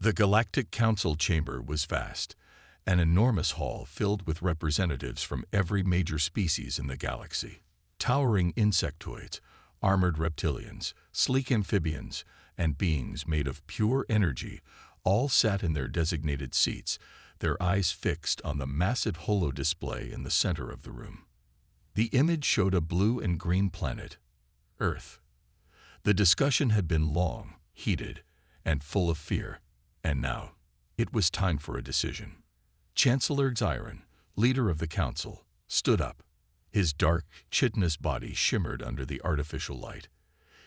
The Galactic Council chamber was vast, an enormous hall filled with representatives from every major species in the galaxy. Towering insectoids, armored reptilians, sleek amphibians, and beings made of pure energy all sat in their designated seats, their eyes fixed on the massive holo-display in the center of the room. The image showed a blue and green planet, Earth. The discussion had been long, heated, and full of fear, and now it was time for a decision. Chancellor Xiron, leader of the council, stood up. His dark, chitinous body shimmered under the artificial light.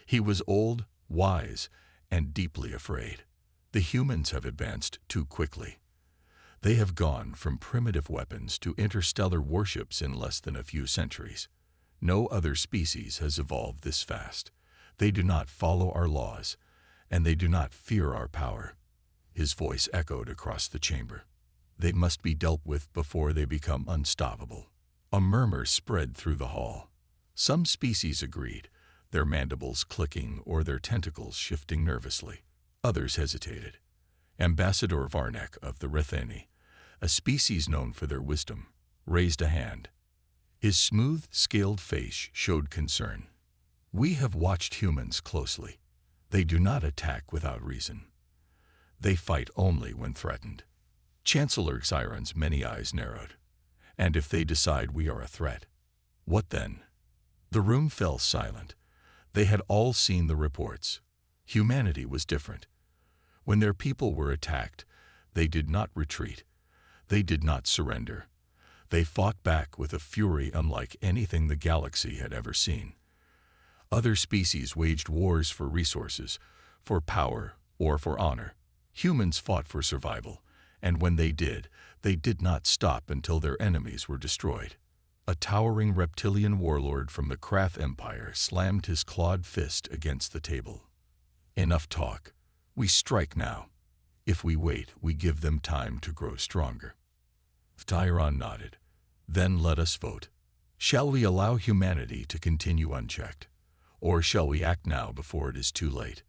He was old, wise, and deeply afraid. The humans have advanced too quickly. They have gone from primitive weapons to interstellar warships in less than a few centuries. No other species has evolved this fast. They do not follow our laws, and they do not fear our power. His voice echoed across the chamber. They must be dealt with before they become unstoppable. A murmur spread through the hall. Some species agreed, their mandibles clicking or their tentacles shifting nervously. Others hesitated. Ambassador Varnek of the Rethani, a species known for their wisdom, raised a hand. His smooth, scaled face showed concern. We have watched humans closely. They do not attack without reason. They fight only when threatened. Chancellor Xiron's many eyes narrowed. And if they decide we are a threat, what then? The room fell silent. They had all seen the reports. Humanity was different. When their people were attacked, they did not retreat. They did not surrender. They fought back with a fury unlike anything the galaxy had ever seen. Other species waged wars for resources, for power, or for honor. Humans fought for survival, and when they did not stop until their enemies were destroyed. A towering reptilian warlord from the Krath Empire slammed his clawed fist against the table. Enough talk. We strike now. If we wait, we give them time to grow stronger. Xiron nodded. Then let us vote. Shall we allow humanity to continue unchecked? Or shall we act now before it is too late?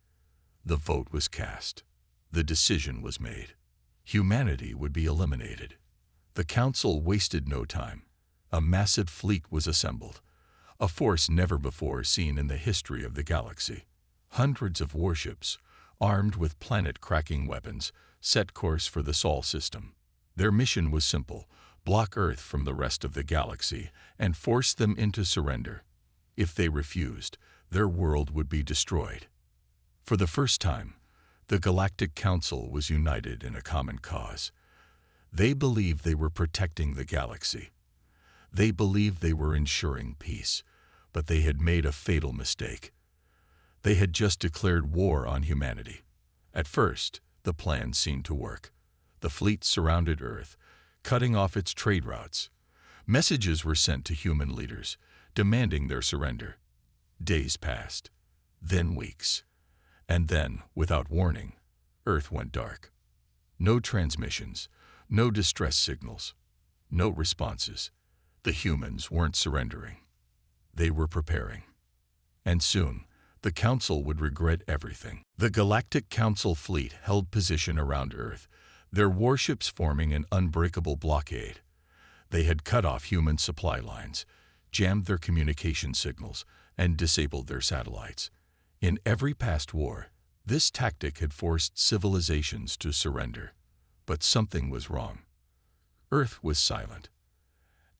The vote was cast. The decision was made. Humanity would be eliminated. The council wasted no time. A massive fleet was assembled, a force never before seen in the history of the galaxy. Hundreds of warships, armed with planet-cracking weapons, set course for the Sol system. Their mission was simple: block Earth from the rest of the galaxy and force them into surrender. If they refused, their world would be destroyed. For the first time, the Galactic Council was united in a common cause. They believed they were protecting the galaxy. They believed they were ensuring peace, but they had made a fatal mistake. They had just declared war on humanity. At first, the plan seemed to work. The fleet surrounded Earth, cutting off its trade routes. Messages were sent to human leaders, demanding their surrender. Days passed, then weeks, and then, without warning, Earth went dark. No transmissions, no distress signals, no responses. The humans weren't surrendering. They were preparing. And soon, the Council would regret everything. The Galactic Council fleet held position around Earth, their warships forming an unbreakable blockade. They had cut off human supply lines, jammed their communication signals, and disabled their satellites. In every past war, this tactic had forced civilizations to surrender. But something was wrong. Earth was silent.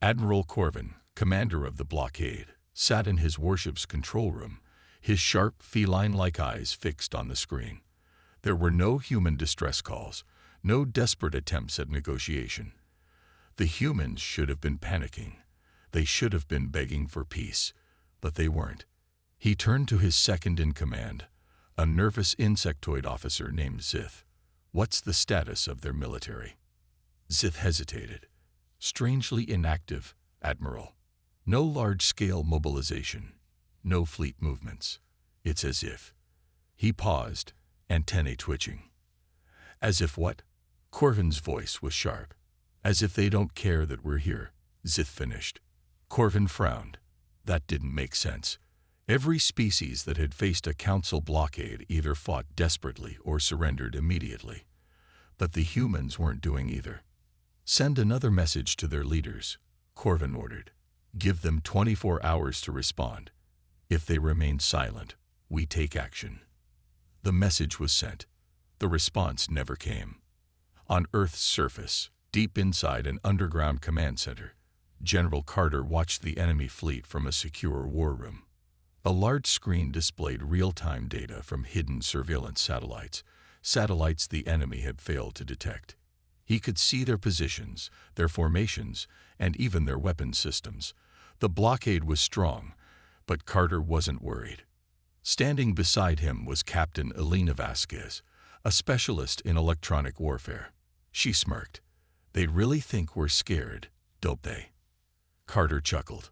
Admiral Corvin, commander of the blockade, sat in his warship's control room, his sharp, feline-like eyes fixed on the screen. There were no human distress calls, no desperate attempts at negotiation. The humans should have been panicking. They should have been begging for peace, but they weren't. He turned to his second-in-command, a nervous insectoid officer named Zith. What's the status of their military? Zith hesitated. Strangely inactive, Admiral. No large-scale mobilization, no fleet movements. It's as if. He paused, antennae twitching. As if what? Corvin's voice was sharp. As if they don't care that we're here, Zith finished. Corvin frowned. That didn't make sense. Every species that had faced a council blockade either fought desperately or surrendered immediately. But the humans weren't doing either. "Send another message to their leaders," Corvin ordered. "Give them 24 hours to respond. If they remain silent, we take action." The message was sent. The response never came. On Earth's surface, deep inside an underground command center, General Carter watched the enemy fleet from a secure war room. A large screen displayed real-time data from hidden surveillance satellites the enemy had failed to detect. He could see their positions, their formations, and even their weapon systems. The blockade was strong, but Carter wasn't worried. Standing beside him was Captain Elena Vasquez, a specialist in electronic warfare. She smirked. "They really think we're scared, don't they?" Carter chuckled.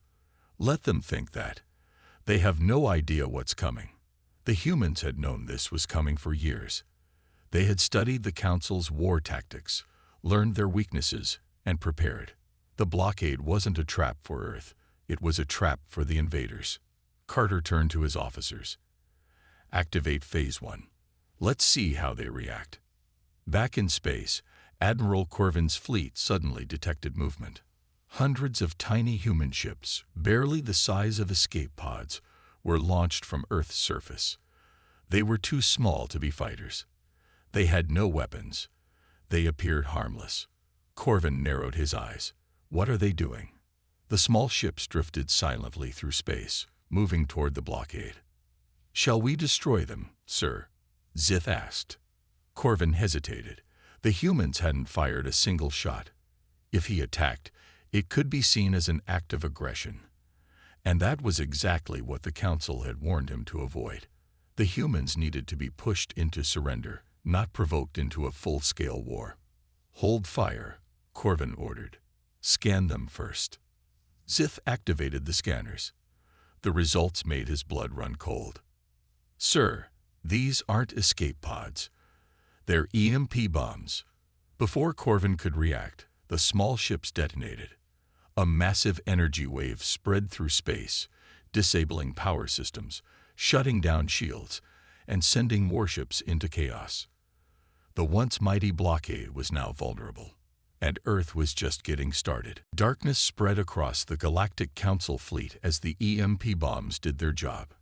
"Let them think that. They have no idea what's coming." The humans had known this was coming for years. They had studied the Council's war tactics, learned their weaknesses, and prepared. The blockade wasn't a trap for Earth. It was a trap for the invaders. Carter turned to his officers. "Activate Phase 1. Let's see how they react." Back in space, Admiral Corvin's fleet suddenly detected movement. Hundreds of tiny human ships, barely the size of escape pods, were launched from Earth's surface. They were too small to be fighters. They had no weapons. They appeared harmless. Corvin narrowed his eyes. "What are they doing?" The small ships drifted silently through space, moving toward the blockade. "Shall we destroy them, sir?" Zith asked. Corvin hesitated. The humans hadn't fired a single shot. If he attacked, it could be seen as an act of aggression. And that was exactly what the Council had warned him to avoid. The humans needed to be pushed into surrender, not provoked into a full-scale war. "Hold fire," Corvin ordered. "Scan them first." Zith activated the scanners. The results made his blood run cold. "Sir, these aren't escape pods. They're EMP bombs." Before Corvin could react, the small ships detonated. A massive energy wave spread through space, disabling power systems, shutting down shields, and sending warships into chaos. The once mighty blockade was now vulnerable, and Earth was just getting started. Darkness spread across the Galactic Council fleet as the EMP bombs did their job.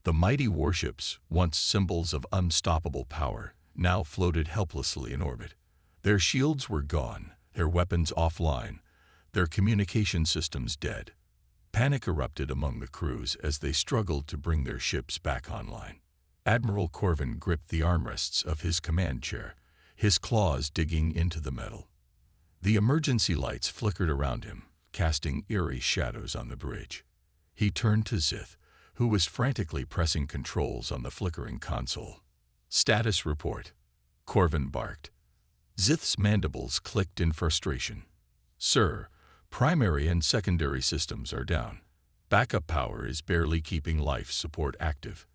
The mighty warships, once symbols of unstoppable power, now floated helplessly in orbit. Their shields were gone, their weapons offline, their communication systems dead. Panic erupted among the crews as they struggled to bring their ships back online. Admiral Corvin gripped the armrests of his command chair, his claws digging into the metal. The emergency lights flickered around him, casting eerie shadows on the bridge. He turned to Zith, who was frantically pressing controls on the flickering console. "Status report," Corvin barked. Zith's mandibles clicked in frustration. "Sir, primary and secondary systems are down. Backup power is barely keeping life support active.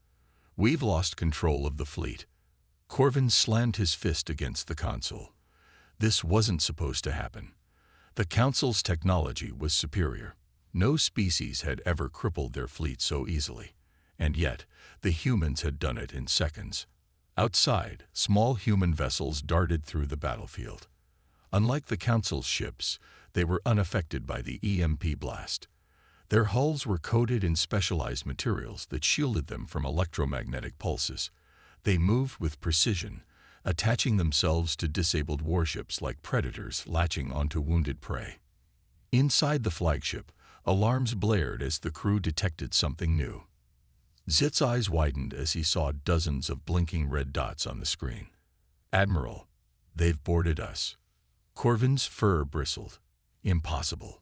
We've lost control of the fleet." Corvin slammed his fist against the console. This wasn't supposed to happen. The Council's technology was superior. No species had ever crippled their fleet so easily. And yet, the humans had done it in seconds. Outside, small human vessels darted through the battlefield. Unlike the Council's ships, they were unaffected by the EMP blast. Their hulls were coated in specialized materials that shielded them from electromagnetic pulses. They moved with precision, attaching themselves to disabled warships like predators latching onto wounded prey. Inside the flagship, alarms blared as the crew detected something new. Zith's eyes widened as he saw dozens of blinking red dots on the screen. "Admiral, they've boarded us." Corvin's fur bristled. "Impossible.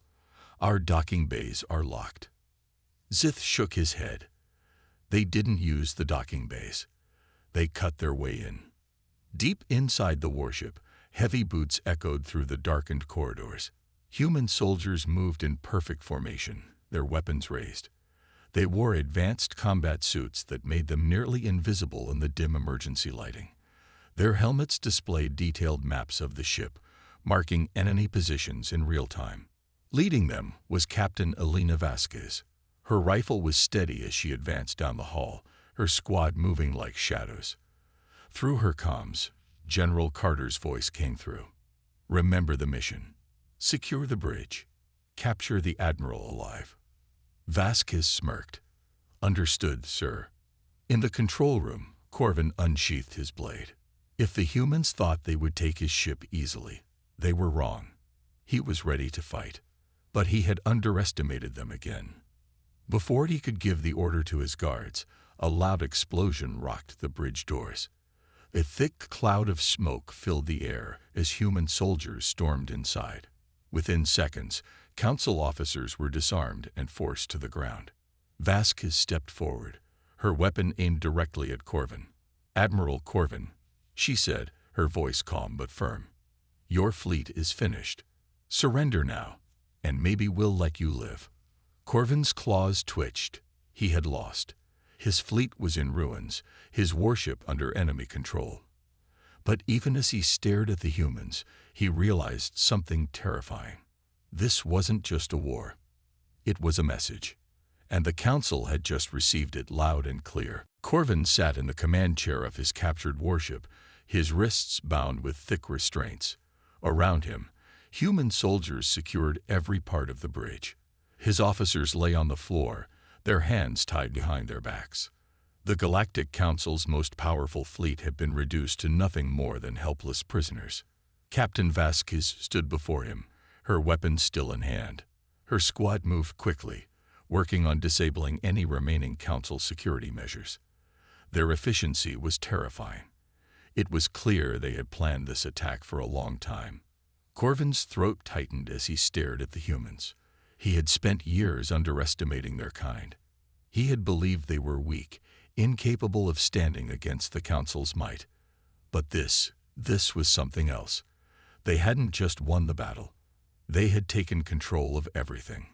Our docking bays are locked." Zith shook his head. They didn't use the docking bays. They cut their way in. Deep inside the warship, heavy boots echoed through the darkened corridors. Human soldiers moved in perfect formation, their weapons raised. They wore advanced combat suits that made them nearly invisible in the dim emergency lighting. Their helmets displayed detailed maps of the ship, marking enemy positions in real time. Leading them was Captain Elena Vasquez. Her rifle was steady as she advanced down the hall, her squad moving like shadows. Through her comms, General Carter's voice came through. "Remember the mission. Secure the bridge. Capture the Admiral alive." Vasquez smirked. "Understood, sir." In the control room, Corvin unsheathed his blade. If the humans thought they would take his ship easily, they were wrong. He was ready to fight, but he had underestimated them again. Before he could give the order to his guards, a loud explosion rocked the bridge doors. A thick cloud of smoke filled the air as human soldiers stormed inside. Within seconds, council officers were disarmed and forced to the ground. Vasquez stepped forward, her weapon aimed directly at Corvin. "Admiral Corvin," she said, her voice calm but firm. "Your fleet is finished. Surrender now, and maybe we'll let you live." Corvin's claws twitched. He had lost. His fleet was in ruins, his warship under enemy control. But even as he stared at the humans, he realized something terrifying. This wasn't just a war. It was a message. And the council had just received it loud and clear. Corvin sat in the command chair of his captured warship, his wrists bound with thick restraints. Around him, human soldiers secured every part of the bridge. His officers lay on the floor, their hands tied behind their backs. The Galactic Council's most powerful fleet had been reduced to nothing more than helpless prisoners. Captain Vasquez stood before him, her weapon still in hand. Her squad moved quickly, working on disabling any remaining Council security measures. Their efficiency was terrifying. It was clear they had planned this attack for a long time. Corvin's throat tightened as he stared at the humans. He had spent years underestimating their kind. He had believed they were weak, incapable of standing against the Council's might. But this was something else. They hadn't just won the battle. They had taken control of everything.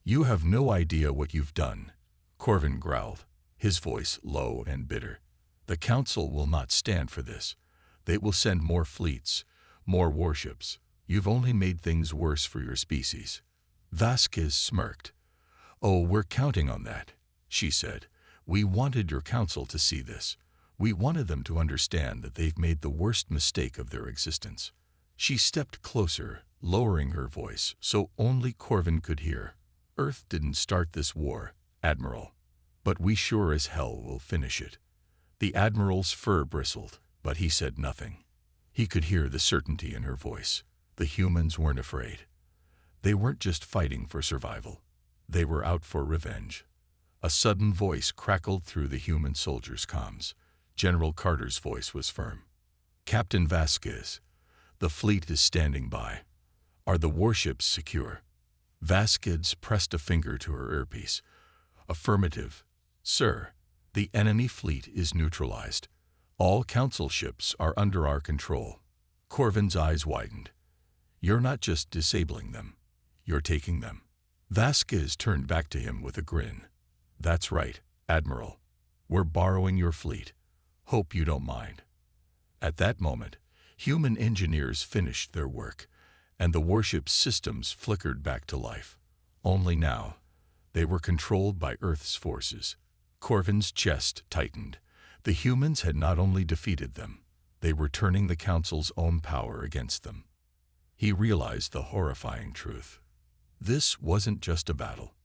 "You have no idea what you've done," Corvin growled, his voice low and bitter. "The Council will not stand for this. They will send more fleets, more warships. You've only made things worse for your species." Vasquez smirked. "Oh, we're counting on that," she said. "We wanted your council to see this. We wanted them to understand that they've made the worst mistake of their existence." She stepped closer, lowering her voice so only Corvin could hear. "Earth didn't start this war, Admiral, but we sure as hell will finish it." The Admiral's fur bristled, but he said nothing. He could hear the certainty in her voice. The humans weren't afraid. They weren't just fighting for survival. They were out for revenge. A sudden voice crackled through the human soldiers' comms. General Carter's voice was firm. "Captain Vasquez, the fleet is standing by. Are the warships secure?" Vasquez pressed a finger to her earpiece. "Affirmative, sir. The enemy fleet is neutralized. All Council ships are under our control." Corvin's eyes widened. "You're not just disabling them. You're taking them." Vasquez turned back to him with a grin. "That's right, Admiral. We're borrowing your fleet. Hope you don't mind." At that moment, human engineers finished their work, and the warship's systems flickered back to life. Only now, they were controlled by Earth's forces. Corvin's chest tightened. The humans had not only defeated them, they were turning the Council's own power against them. He realized the horrifying truth. This wasn't just a battle.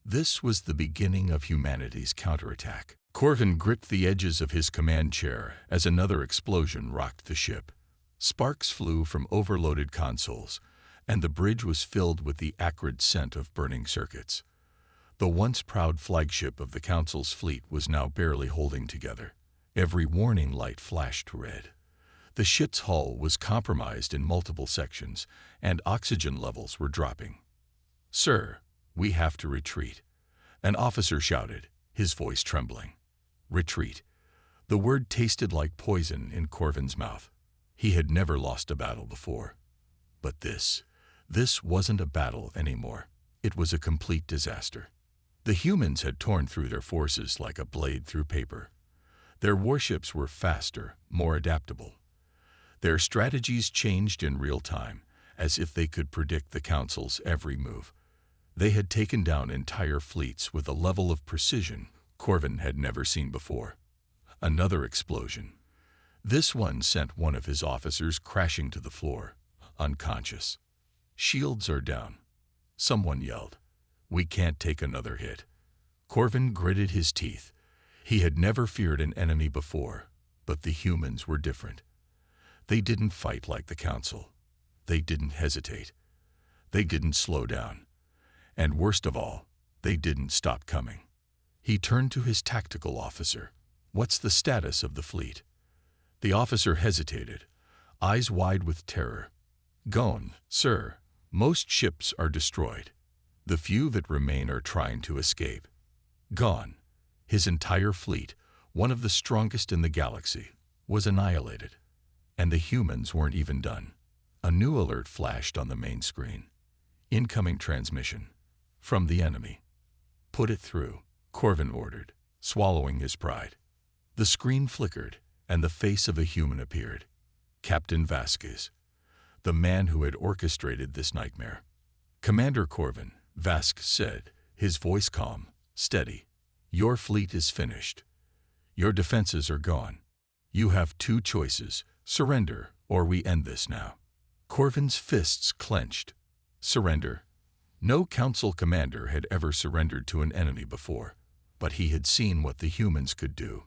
This was the beginning of humanity's counterattack. Corvin gripped the edges of his command chair as another explosion rocked the ship. Sparks flew from overloaded consoles, and the bridge was filled with the acrid scent of burning circuits. The once proud flagship of the Council's fleet was now barely holding together. Every warning light flashed red. The ship's hull was compromised in multiple sections, and oxygen levels were dropping. "Sir, we have to retreat," an officer shouted, his voice trembling. Retreat. The word tasted like poison in Corvin's mouth. He had never lost a battle before. But this wasn't a battle anymore. It was a complete disaster. The humans had torn through their forces like a blade through paper. Their warships were faster, more adaptable. Their strategies changed in real time, as if they could predict the Council's every move. They had taken down entire fleets with a level of precision Corvin had never seen before. Another explosion. This one sent one of his officers crashing to the floor, unconscious. "Shields are down," someone yelled. "We can't take another hit." Corvin gritted his teeth. He had never feared an enemy before, but the humans were different. They didn't fight like the Council. They didn't hesitate. They didn't slow down. And worst of all, they didn't stop coming. He turned to his tactical officer. "What's the status of the fleet?" The officer hesitated, eyes wide with terror. "Gone, sir. Most ships are destroyed. The few that remain are trying to escape." Gone. His entire fleet, one of the strongest in the galaxy, was annihilated. And the humans weren't even done. A new alert flashed on the main screen. "Incoming transmission. From the enemy." "Put it through," Corvin ordered, swallowing his pride. The screen flickered, and the face of a human appeared. Captain Vasquez, the man who had orchestrated this nightmare. "Commander Corvin," Vasquez said, his voice calm, steady. "Your fleet is finished. Your defenses are gone. You have two choices: surrender, or we end this now." Corvin's fists clenched. Surrender? No Council commander had ever surrendered to an enemy before, but he had seen what the humans could do.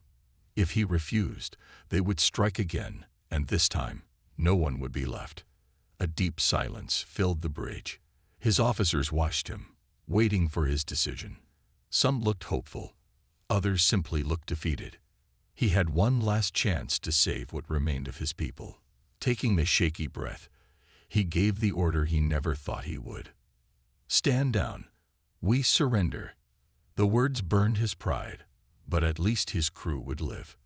If he refused, they would strike again, and this time, no one would be left. A deep silence filled the bridge. His officers watched him, waiting for his decision. Some looked hopeful. Others simply looked defeated. He had one last chance to save what remained of his people. Taking a shaky breath, he gave the order he never thought he would. "Stand down. We surrender." The words burned his pride, but at least his crew would live.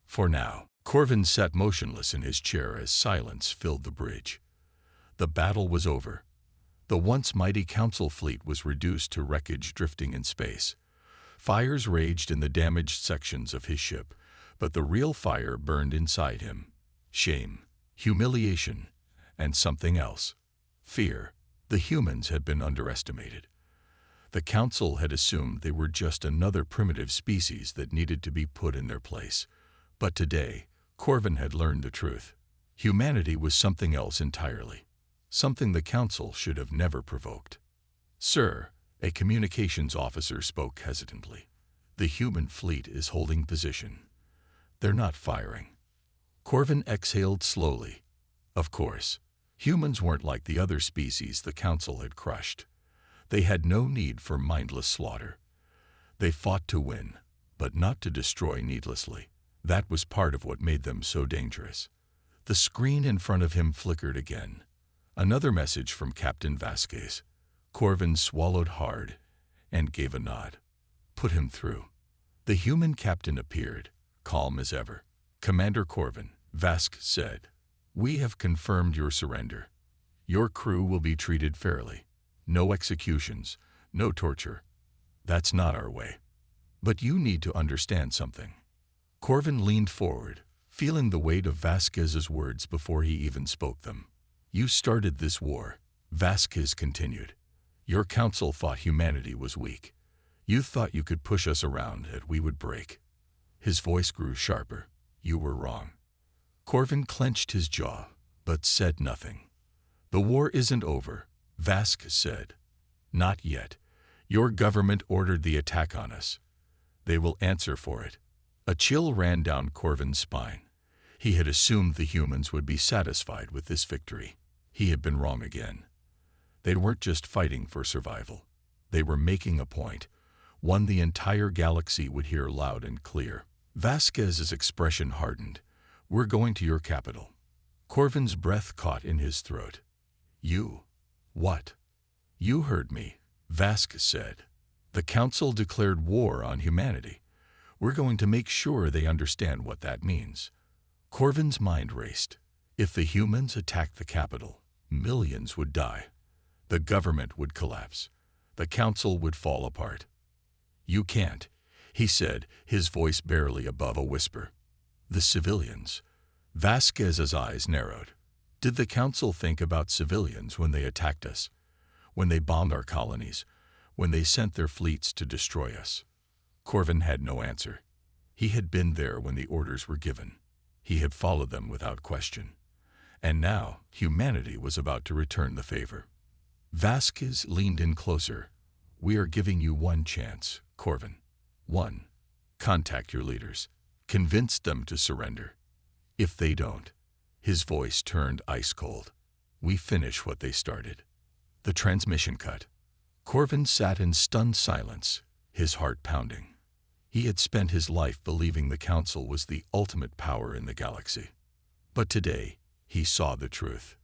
For now, Corvin sat motionless in his chair as silence filled the bridge. The battle was over. The once mighty Council fleet was reduced to wreckage drifting in space. Fires raged in the damaged sections of his ship, but the real fire burned inside him. Shame, humiliation, and something else. Fear. The humans had been underestimated. The Council had assumed they were just another primitive species that needed to be put in their place. But today, Corvin had learned the truth. Humanity was something else entirely. Something the Council should have never provoked. "Sir," a communications officer spoke hesitantly, "the human fleet is holding position. They're not firing." Corvin exhaled slowly. Of course, humans weren't like the other species the Council had crushed. They had no need for mindless slaughter. They fought to win, but not to destroy needlessly. That was part of what made them so dangerous. The screen in front of him flickered again. Another message from Captain Vasquez. Corvin swallowed hard and gave a nod. "Put him through." The human captain appeared, calm as ever. "Commander Corvin," Vasquez said, "we have confirmed your surrender. Your crew will be treated fairly. No executions, no torture. That's not our way. But you need to understand something." Corvin leaned forward, feeling the weight of Vasquez's words before he even spoke them. "You started this war," Vasquez continued. "Your Council thought humanity was weak. You thought you could push us around and we would break." His voice grew sharper. "You were wrong." Corvin clenched his jaw, but said nothing. "The war isn't over," Vasquez said. "Not yet. Your government ordered the attack on us. They will answer for it." A chill ran down Corvin's spine. He had assumed the humans would be satisfied with this victory. He had been wrong again. They weren't just fighting for survival. They were making a point, one the entire galaxy would hear loud and clear. Vasquez's expression hardened. "We're going to your capital." Corvin's breath caught in his throat. "You? What?" "You heard me," Vasquez said. "The Council declared war on humanity. We're going to make sure they understand what that means." Corvin's mind raced. If the humans attacked the capital, millions would die. The government would collapse. The Council would fall apart. "You can't," he said, his voice barely above a whisper. "The civilians." Vasquez's eyes narrowed. Did the Council think about civilians when they attacked us? When they bombed our colonies? When they sent their fleets to destroy us? Corvin had no answer. He had been there when the orders were given. He had followed them without question. And now, humanity was about to return the favor. Vasquez leaned in closer. "We are giving you one chance, Corvin. One. Contact your leaders. Convince them to surrender. If they don't," his voice turned ice cold, "we finish what they started." The transmission cut. Corvin sat in stunned silence, his heart pounding. He had spent his life believing the Council was the ultimate power in the galaxy. But today, he saw the truth.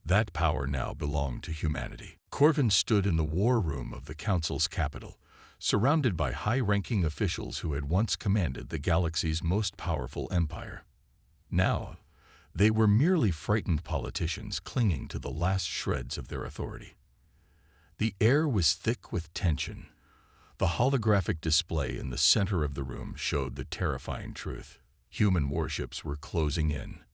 That power now belonged to humanity. Corvin stood in the war room of the Council's capital, surrounded by high-ranking officials who had once commanded the galaxy's most powerful empire. Now, they were merely frightened politicians clinging to the last shreds of their authority. The air was thick with tension. The holographic display in the center of the room showed the terrifying truth. Human warships were closing in,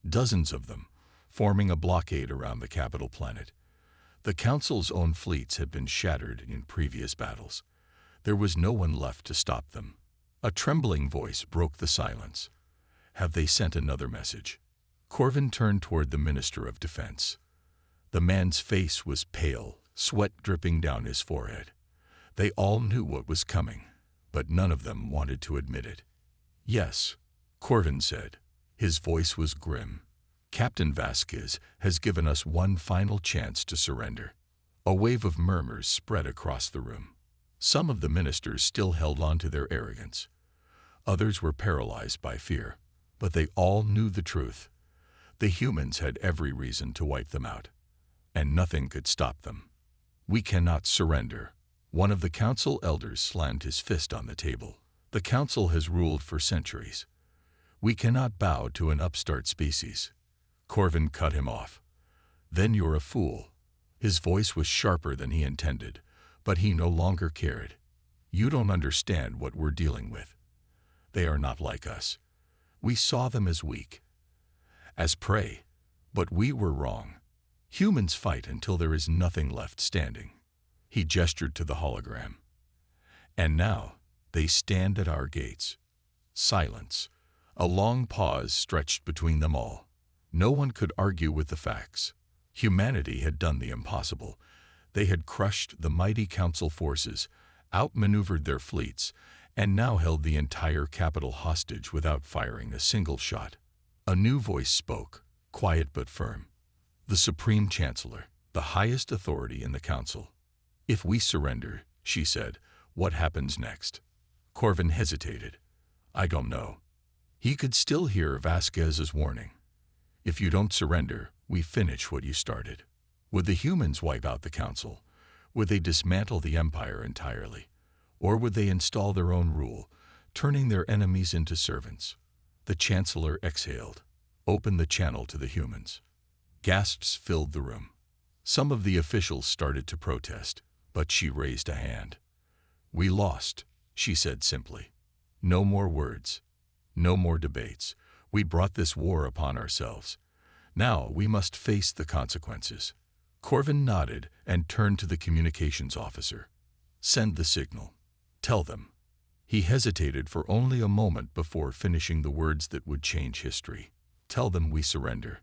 dozens of them, forming a blockade around the capital planet. The Council's own fleets had been shattered in previous battles. There was no one left to stop them. A trembling voice broke the silence. "Have they sent another message?" Corvin turned toward the Minister of Defense. The man's face was pale, sweat dripping down his forehead. They all knew what was coming, but none of them wanted to admit it. "Yes," Corvin said. His voice was grim. "Captain Vasquez has given us one final chance to surrender." A wave of murmurs spread across the room. Some of the ministers still held on to their arrogance. Others were paralyzed by fear, but they all knew the truth. The humans had every reason to wipe them out, and nothing could stop them. "We cannot surrender." One of the Council elders slammed his fist on the table. "The Council has ruled for centuries. We cannot bow to an upstart species." Corvin cut him off. "Then you're a fool." His voice was sharper than he intended, but he no longer cared. "You don't understand what we're dealing with. They are not like us. We saw them as weak, as prey, but we were wrong. Humans fight until there is nothing left standing." He gestured to the hologram. "And now, they stand at our gates." Silence. A long pause stretched between them all. No one could argue with the facts. Humanity had done the impossible. They had crushed the mighty Council forces, outmaneuvered their fleets, and now held the entire capital hostage without firing a single shot. A new voice spoke, quiet but firm. "The Supreme Chancellor, the highest authority in the Council. If we surrender," she said, "what happens next?" Corvin hesitated. "I don't know." He could still hear Vasquez's warning. "If you don't surrender, we finish what you started." Would the humans wipe out the Council? Would they dismantle the Empire entirely? Or would they install their own rule, turning their enemies into servants? The Chancellor exhaled, opened the channel to the humans. Gasps filled the room. Some of the officials started to protest, but she raised a hand. "We lost," she said simply. "No more words. No more debates. We brought this war upon ourselves. Now we must face the consequences." Corvin nodded and turned to the communications officer. "Send the signal. Tell them." He hesitated for only a moment before finishing the words that would change history. "Tell them we surrender."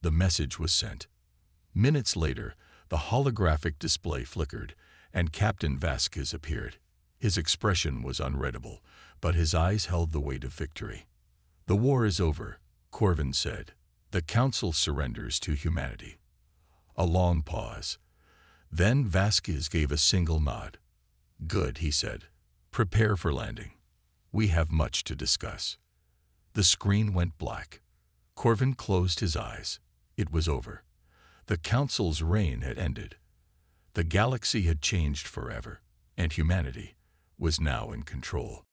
The message was sent. Minutes later, the holographic display flickered, and Captain Vasquez appeared. His expression was unreadable, but his eyes held the weight of victory. "The war is over," Corvin said. "The Council surrenders to humanity." A long pause. Then Vasquez gave a single nod. "Good," he said. "Prepare for landing. We have much to discuss." The screen went black. Corvin closed his eyes. It was over. The Council's reign had ended. The galaxy had changed forever, and humanity was now in control.